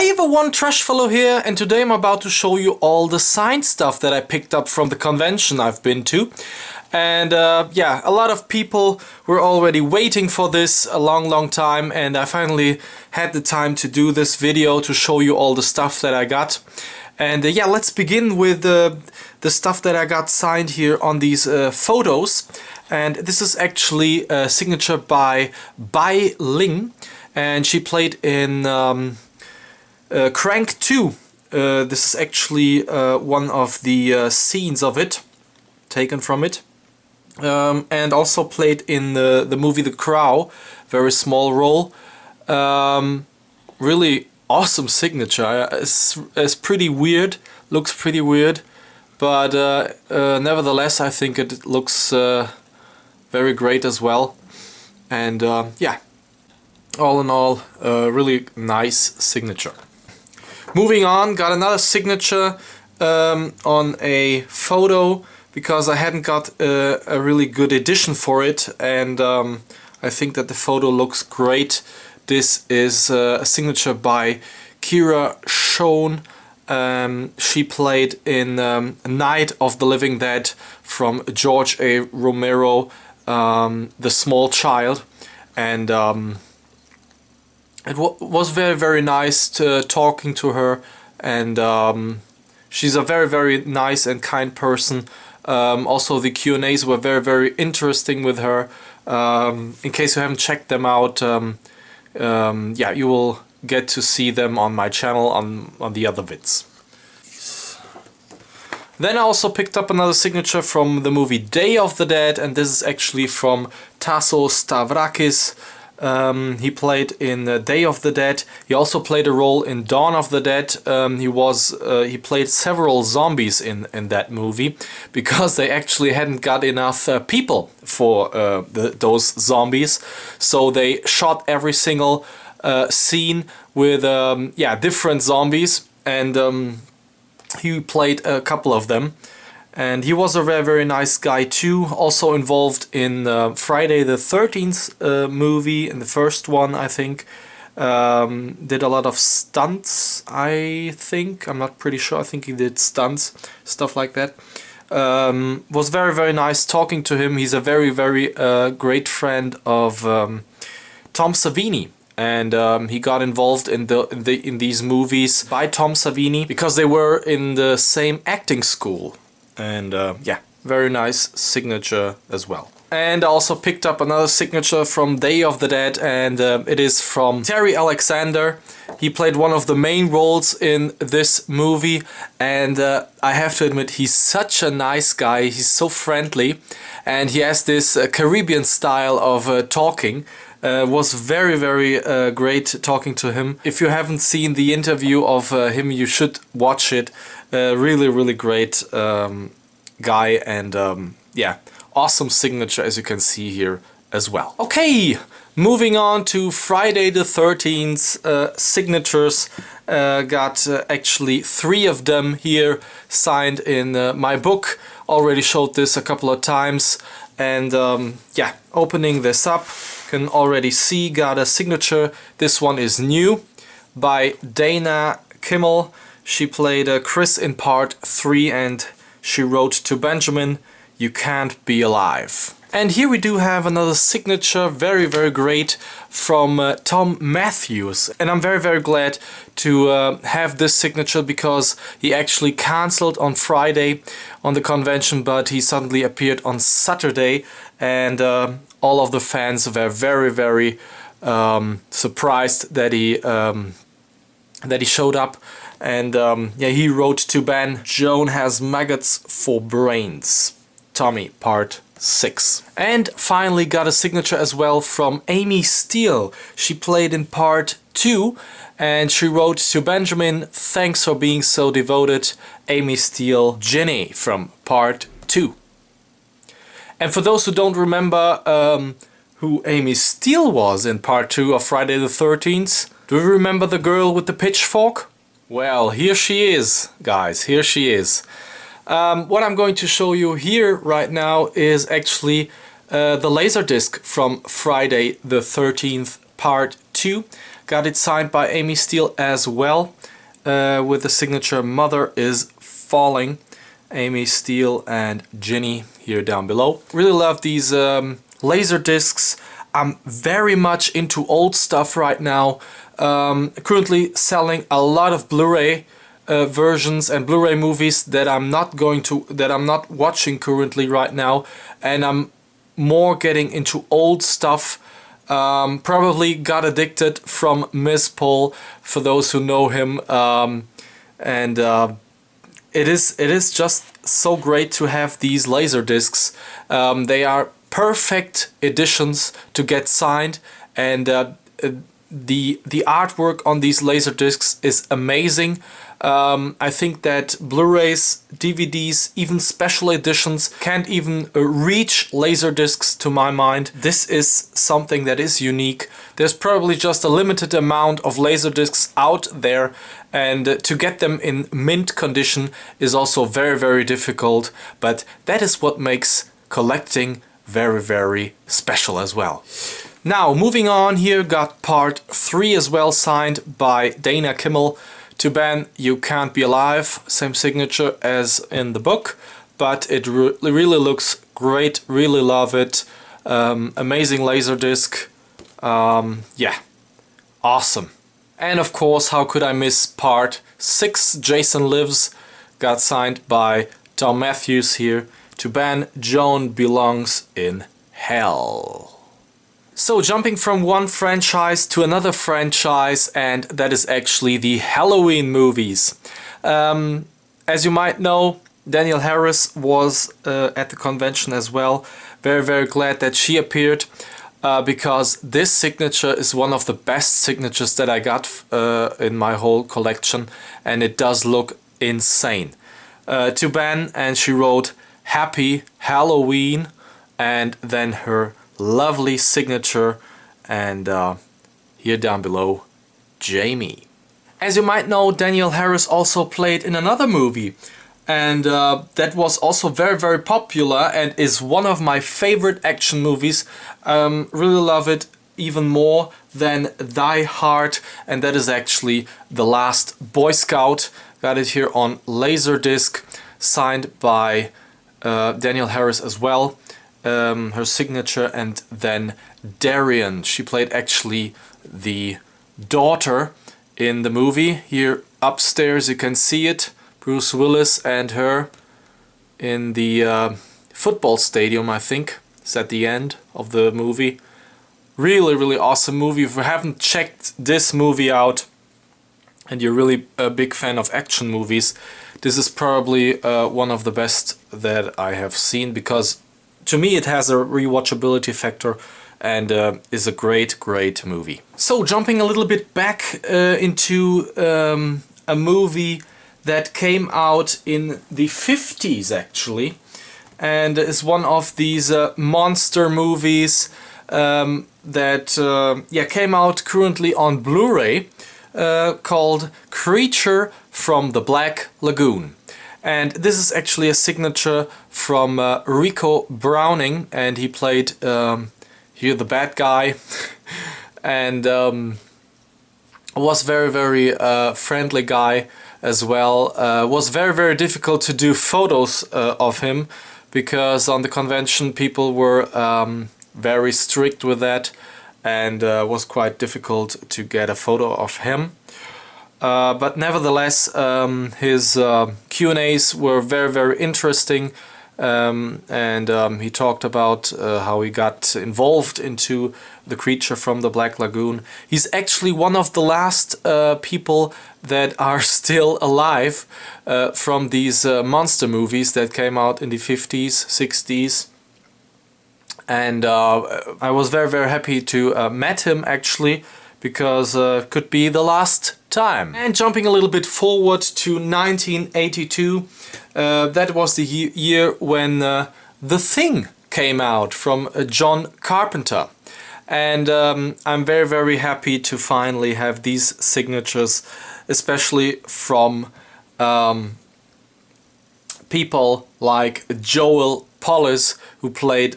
Hi everyone, Trashfellow here, and today I'm about to show you all the signed stuff that I picked up from the convention I've been to. And yeah, a lot of people were already waiting for this a long time, and I finally had the time to do this video to show you all the stuff that I got. And yeah, let's begin with the stuff that I got signed here on these photos. And this is actually a signature by Bai Ling, and she played in Crank 2. This is actually one of the scenes of it, taken from it. And also played in the movie The Crow, very small role. Really awesome signature. It's pretty weird, looks pretty weird, but nevertheless I think it looks very great as well. And yeah, all in all, really nice signature. Moving on, got another signature on a photo, because I hadn't got a really good edition for it, and I think that the photo looks great. This is a signature by Kira Schoen. She played in Night of the Living Dead from George A. Romero, The Small Child, and it was very nice talking to her, and she's a very nice and kind person. Also the Q&As were very interesting with her. In case you haven't checked them out, yeah, you will get to see them on my channel on the other vids. Then I also picked up another signature from the movie Day of the Dead, and this is actually from Tassos Stavrakis. He played in Day of the Dead. He also played a role in Dawn of the Dead. He played several zombies in that movie, because they actually hadn't got enough people for those zombies. So they shot every single scene with yeah, different zombies, and he played a couple of them. And he was a very nice guy too, also involved in Friday the 13th movie, in the first one I think. Did a lot of stunts, I think, I'm not pretty sure, I think he did stunts, stuff like that. Was very nice talking to him. He's a very great friend of Tom Savini. And he got involved in these movies by Tom Savini because they were in the same acting school. And yeah, very nice signature as well. And I also picked up another signature from Day of the Dead, and it is from Terry Alexander. He played one of the main roles in this movie, and I have to admit, he's such a nice guy. He's so friendly, and he has this Caribbean style of talking. Was very great talking to him. If you haven't seen the interview of him, you should watch it. Really great guy, and yeah, awesome signature, as you can see here as well. Okay, moving on to Friday the 13th signatures. Got actually 3 of them here signed in my book. Already showed this a couple of times, and yeah, opening this up, can already see, got a signature. This one is new, by Dana Kimmel. She played Chris in part 3, and she wrote to Benjamin, "You can't be alive." And here we do have another signature, very great, from Tom Matthews. And I'm very glad to have this signature, because he actually cancelled on Friday on the convention, but he suddenly appeared on Saturday, and all of the fans were very surprised that he showed up. And yeah, he wrote to Ben, "Joan has maggots for brains. Tommy, part 6. And finally got a signature as well from Amy Steele. She played in part 2, and she wrote to Benjamin, "Thanks for being so devoted, Amy Steele, Ginny from part 2. And for those who don't remember who Amy Steele was in part 2 of Friday the 13th, do you remember the girl with the pitchfork? Well, here she is, guys, here she is. What I'm going to show you here right now is actually the Laserdisc from Friday the 13th part 2. got it signed by Amy Steele as well, with the signature Mother is Falling. Amy Steele and Ginny here down below. Really love these laser discs. I'm very much into old stuff right now. Currently selling a lot of Blu-ray versions and Blu-ray movies that I'm not watching currently right now, and I'm more getting into old stuff. Probably got addicted from Miss Paul, for those who know him, and it is just so great to have these laser discs. They are perfect editions to get signed, and the artwork on these laser discs is amazing. I think that Blu-rays, DVDs, even special editions can't even reach laser discs to my mind. This is something that is unique. There's probably just a limited amount of laser discs out there, and to get them in mint condition is also very, very difficult. But that is what makes collecting very, very special as well. Now, moving on here, got part 3 as well, signed by Dana Kimmel. To Ben, You Can't Be Alive, same signature as in the book, but it really looks great, really love it. Amazing laser disc, yeah, awesome. And of course, how could I miss part 6, Jason Lives, got signed by Tom Matthews here. To Ben, Joan Belongs in Hell. So jumping from one franchise to another franchise, and that is actually the Halloween movies. As you might know, Danielle Harris was at the convention as well. Very, very glad that she appeared, because this signature is one of the best signatures that I got in my whole collection, and it does look insane. To Ben, and she wrote Happy Halloween, and then her lovely signature, and here down below, Jamie. As you might know, Danielle Harris also played in another movie, and that was also very, very popular and is one of my favorite action movies. Really love it even more than Die Hard, and that is actually The Last Boy Scout. Got it here on Laserdisc, signed by Danielle Harris as well. Her signature, and then Darian. She played actually the daughter in the movie. Here upstairs you can see it, Bruce Willis and her in the football stadium, I think. It's at the end of the movie. Really, really awesome movie. If you haven't checked this movie out and you're really a big fan of action movies, this is probably one of the best that I have seen, because to me it has a rewatchability factor and is a great, great movie. So jumping a little bit back into a movie that came out in the 50s actually, and is one of these monster movies that came out currently on Blu-ray, called Creature from the Black Lagoon. And this is actually a signature from Rico Browning, and he played here the bad guy, and was very, very friendly guy as well. Was very, very difficult to do photos of him, because on the convention people were very strict with that, and was quite difficult to get a photo of him. But nevertheless, his Q&As were very, very interesting, and he talked about how he got involved into the Creature from the Black Lagoon. He's actually one of the last people that are still alive from these monster movies that came out in the 50s, 60s. And I was very, very happy to meet him actually, because it could be the last time. And jumping a little bit forward to 1982, that was the year when The Thing came out from John Carpenter. And I'm very, very happy to finally have these signatures, especially from people like Joel Polis, who played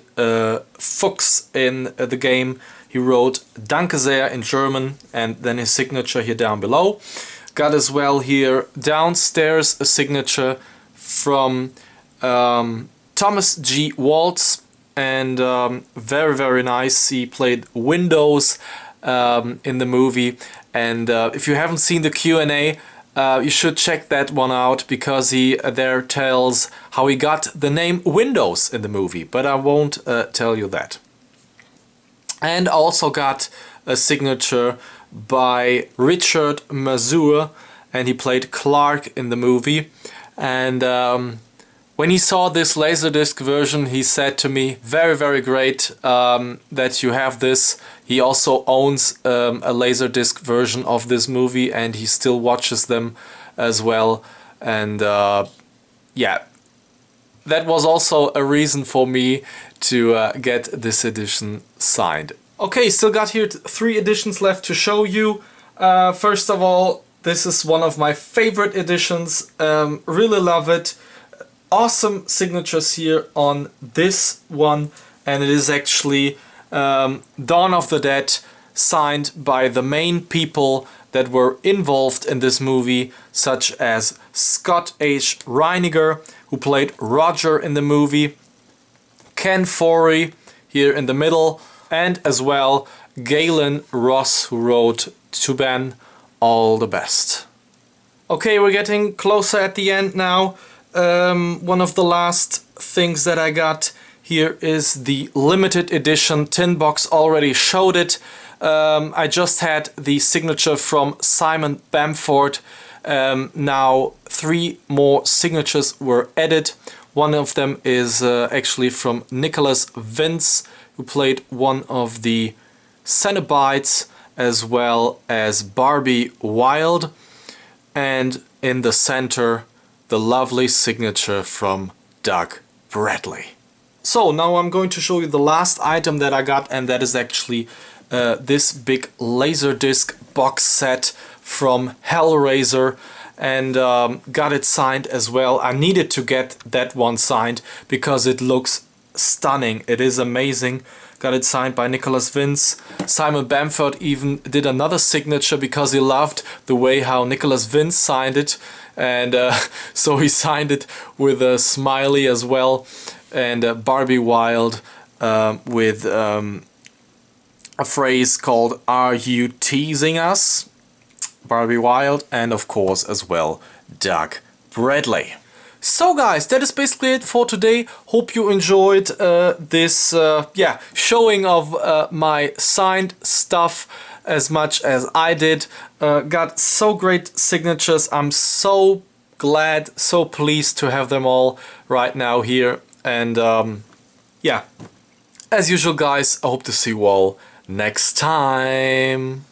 Fuchs in the game. he wrote Danke sehr in German, and then his signature here down below. Got as well here downstairs a signature from Thomas G. Waltz, and very, very nice. He played Windows in the movie, and if you haven't seen the Q&A, you should check that one out, because he there tells how he got the name Windows in the movie, but I won't tell you that. And also got a signature by Richard Mazur, and he played Clark in the movie. And when he saw this Laserdisc version, he said to me, very, very great that you have this. He also owns a Laserdisc version of this movie, and he still watches them as well. And yeah, that was also a reason for me to get this edition signed. Okay, still got here 3 editions left to show you. First of all, this is one of my favorite editions. Really love it. Awesome signatures here on this one, and it is actually Dawn of the Dead, signed by the main people that were involved in this movie, such as Scott H. Reiniger, who played Roger in the movie, Ken Forey here in the middle, and as well Galen Ross, who wrote To Ben, All the Best. Okay, we're getting closer at the end now. One of the last things that I got here is the limited edition tin box. Already showed it. I just had the signature from Simon Bamford. Now 3 more signatures were added. One of them is actually from Nicholas Vince, who played one of the Cenobites, as well as Barbie Wilde. And in the center, the lovely signature from Doug Bradley. So now I'm going to show you the last item that I got, and that is actually this big Laserdisc box set from Hellraiser, and got it signed as well. I needed to get that one signed because it looks stunning. It is amazing. Got it signed by Nicholas Vince. Simon Bamford even did another signature because he loved the way how Nicholas Vince signed it, and so he signed it with a smiley as well, and Barbie Wilde with a phrase called "Are you teasing us?" Barbie Wilde, and of course as well Doug Bradley. So guys, that is basically it for today. Hope you enjoyed this showing of my signed stuff as much as I did. Got so great signatures. I'm so glad, so pleased to have them all right now here. And yeah, as usual guys, I hope to see you all next time.